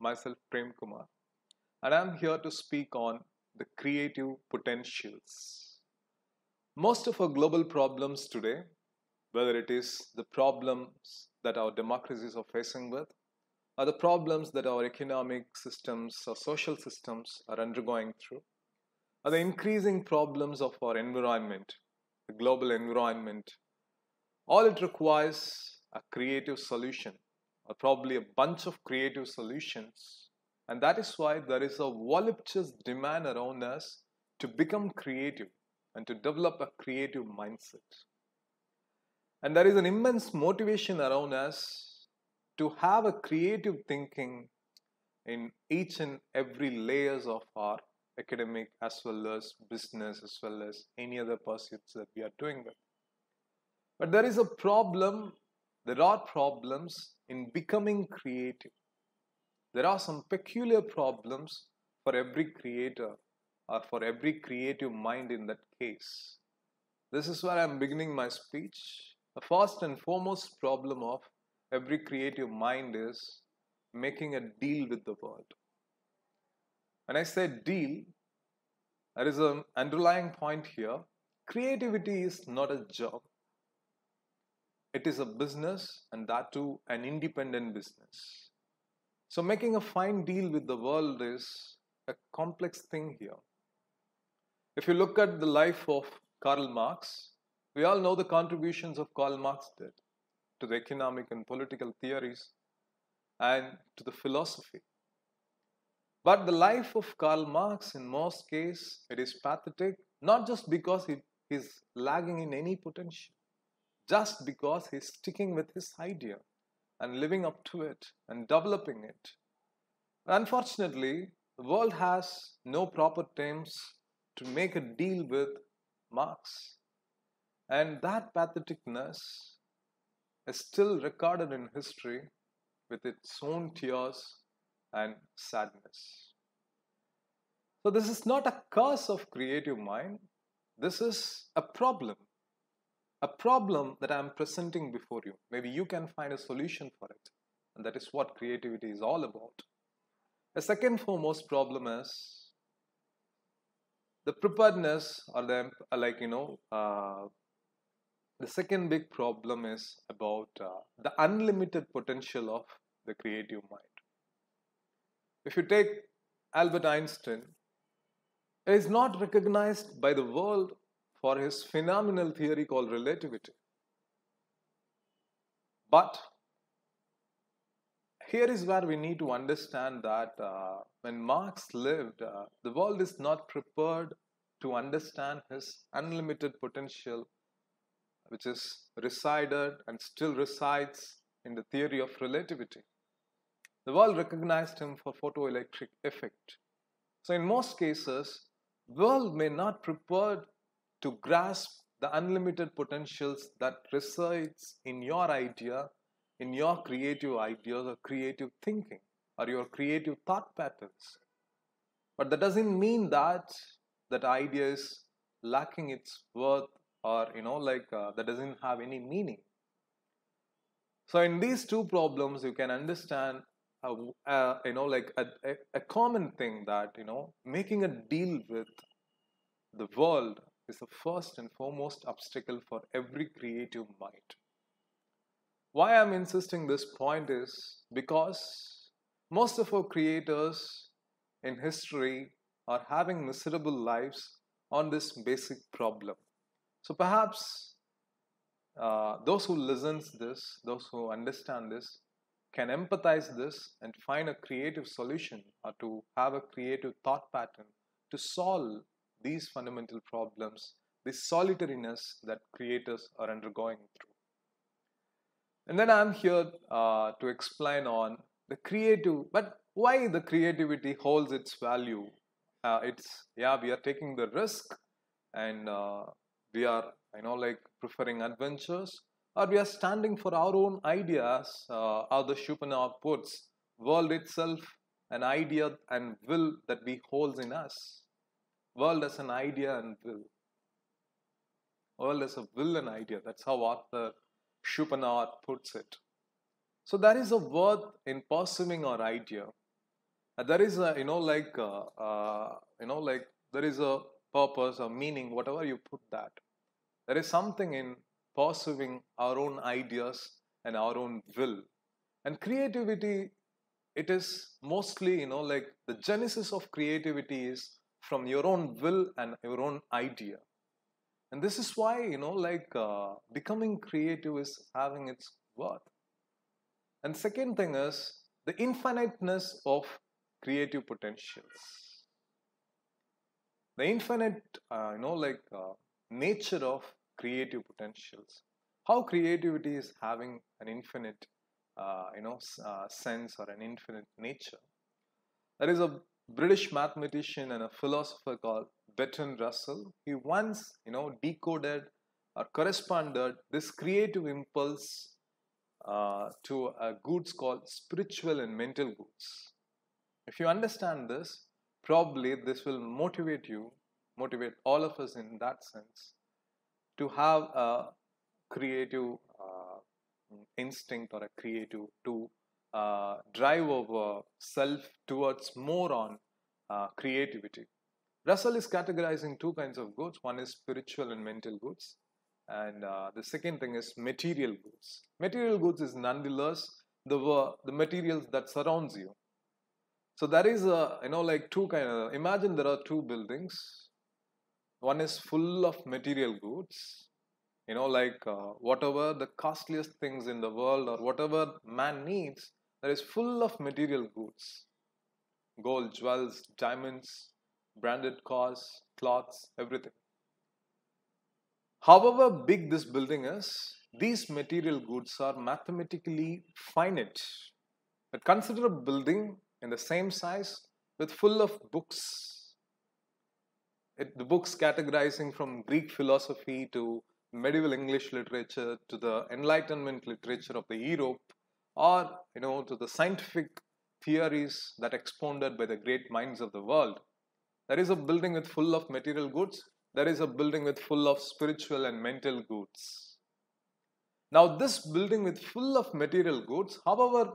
myself Premkumar, and I'm here to speak on the creative potentials. Most of our global problems today, whether it is the problems that our democracies are facing with, or the problems that our economic systems or social systems are undergoing through, or the increasing problems of our environment, the global environment, all it requires a creative solution, or probably a bunch of creative solutions. And that is why there is a voluptuous demand around us to become creative and to develop a creative mindset. And there is an immense motivation around us to have a creative thinking in each and every layers of our academic as well as business as well as any other pursuits that we are doing with. But there is a problem, there are problems in becoming creative. There are some peculiar problems for every creator or for every creative mind in that case. This is where I'm beginning my speech. The first and foremost problem of every creative mind is making a deal with the world. When I say deal, there is an underlying point here. Creativity is not a job. It is a business, and that too an independent business. So making a fine deal with the world is a complex thing here. If you look at the life of Karl Marx, we all know the contributions of Karl Marx did to the economic and political theories and to the philosophy. But the life of Karl Marx, in most cases, it is pathetic, not just because he is lagging in any potential, just because he's sticking with his idea and living up to it and developing it. Unfortunately, the world has no proper terms to make a deal with Marx. And that patheticness is still recorded in history with its own tears and sadness. So this is not a curse of creative mind. This is a problem that I'm presenting before you. Maybe you can find a solution for it. And that is what creativity is all about. The second foremost problem is the preparedness, or the second big problem is about the unlimited potential of the creative mind. If you take Albert Einstein, he is not recognized by the world for his phenomenal theory called relativity. But here is where we need to understand that when Marx lived, the world is not prepared to understand his unlimited potential, which is resided and still resides in the theory of relativity. The world recognized him for photoelectric effect. So in most cases, the world may not prepared to grasp the unlimited potentials that resides in your idea, in your creative ideas or creative thinking or your creative thought patterns. But that doesn't mean that that idea is lacking its worth or that doesn't have any meaning. So in these two problems, you can understand a common thing that making a deal with the world is the first and foremost obstacle for every creative mind. Why I'm insisting this point is because most of our creators in history are having miserable lives on this basic problem. So perhaps those who listens this, those who understand this, can empathize this and find a creative solution or to have a creative thought pattern to solve these fundamental problems, this solitariness that creators are undergoing through. And then I'm here to explain on the creative, but why the creativity holds its value. We are taking the risk and we are, preferring adventures, or we are standing for our own ideas, how the Schopenhauer puts, world itself, an idea and will that we hold in us. World as an idea and will. World as a will and idea. That's how Arthur Schopenhauer puts it. So there is a worth in pursuing our idea. There is a, there is a purpose or meaning, whatever you put that. There is something in pursuing our own ideas and our own will. And creativity, it is mostly, the genesis of creativity is from your own will and your own idea. And this is why, becoming creative is having its worth. And second thing is the infiniteness of creative potentials. The infinite, nature of creative potentials. How creativity is having an infinite, sense or an infinite nature. There is a British mathematician and a philosopher called Bertrand Russell. He once, decoded or corresponded this creative impulse to goods called spiritual and mental goods. If you understand this, probably this will motivate you, motivate all of us in that sense, to have a creative instinct or a creative to drive over self towards more on creativity. Russell is categorizing two kinds of goods. One is spiritual and mental goods. And the second thing is material goods. Material goods is nonetheless the materials that surrounds you. So there is a, two kind of, imagine there are two buildings. One is full of material goods, whatever the costliest things in the world or whatever man needs, there is full of material goods. Gold, jewels, diamonds, branded cars, cloths, everything. However big this building is, these material goods are mathematically finite. But consider a building in the same size with full of books. The books categorizing from Greek philosophy to medieval English literature to the Enlightenment literature of the Europe, or to the scientific theories that expounded by the great minds of the world. There is a building with full of material goods. There is a building with full of spiritual and mental goods. Now this building with full of material goods, however,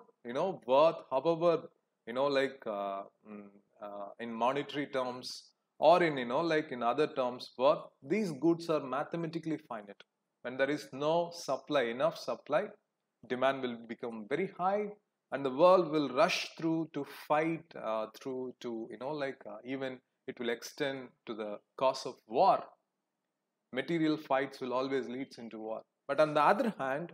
worth, however, in monetary terms or in, in other terms, worth, these goods are mathematically finite. When there is no supply, enough supply, demand will become very high and the world will rush through to fight through to, even it will extend to the cause of war. Material fights will always lead into war. But on the other hand,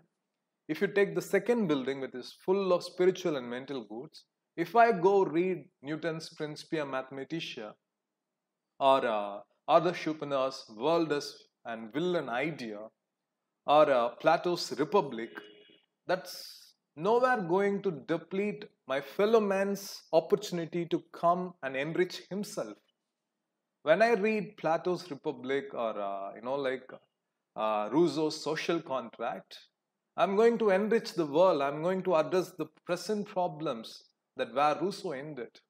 if you take the second building which is full of spiritual and mental goods, if I go read Newton's Principia Mathematica or Arthur Schopenhauer's World and Will and Idea or Plato's Republic, that's nowhere going to deplete my fellow man's opportunity to come and enrich himself. When I read Plato's Republic or Rousseau's Social Contract, I'm going to enrich the world. I'm going to address the present problems that where Rousseau ended.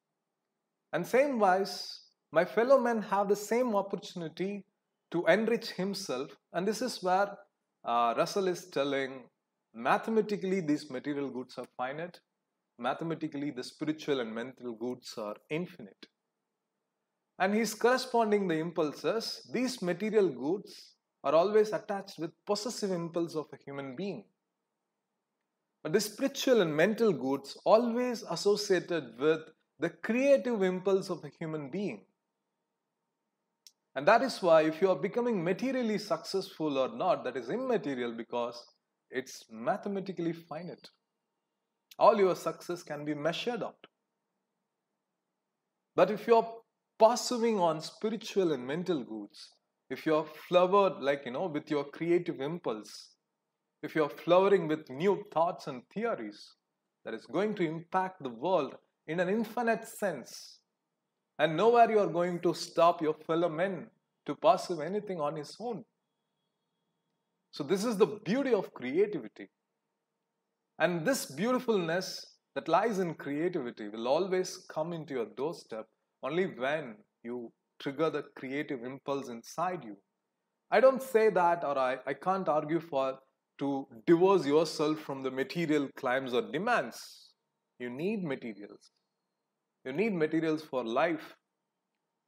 And same wise, my fellow men have the same opportunity to enrich himself. And this is where Russell is telling, mathematically these material goods are finite. Mathematically the spiritual and mental goods are infinite. And he's corresponding the impulses. These material goods are always attached with possessive impulse of a human being. But the spiritual and mental goods always associated with the creative impulse of a human being. And that is why if you are becoming materially successful or not, that is immaterial because it's mathematically finite. All your success can be measured out. But if you are pursuing on spiritual and mental goods, if you are flowered with your creative impulse, if you are flowering with new thoughts and theories, that is going to impact the world in an infinite sense. And nowhere you are going to stop your fellow men to pursue anything on his own. So this is the beauty of creativity. And this beautifulness that lies in creativity will always come into your doorstep only when you trigger the creative impulse inside you. I don't say that, or I can't argue for to divorce yourself from the material claims or demands. You need materials. You need materials for life.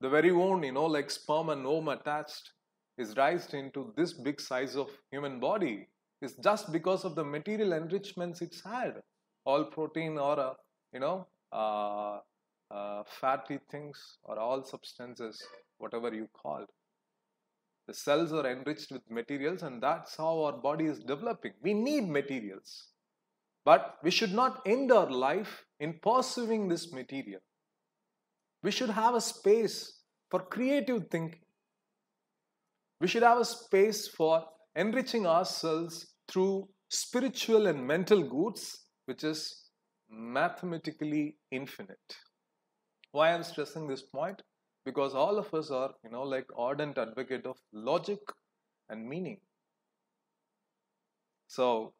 The very own, like sperm and ovum attached is raised into this big size of human body is just because of the material enrichments it's had. All protein or, uh, fatty things or all substances, whatever you call. The cells are enriched with materials, and that's how our body is developing. We need materials. But we should not end our life in pursuing this material. We should have a space for creative thinking. We should have a space for enriching ourselves through spiritual and mental goods, which is mathematically infinite. Why I'm stressing this point? Because all of us are, like ardent advocate of logic and meaning. So,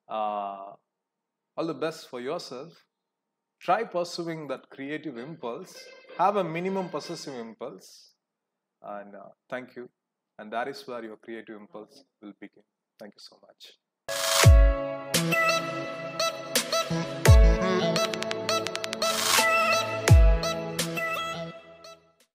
all the best for yourself. Try pursuing that creative impulse. Have a minimum possessive impulse. And thank you. And that is where your creative impulse will begin. Thank you so much.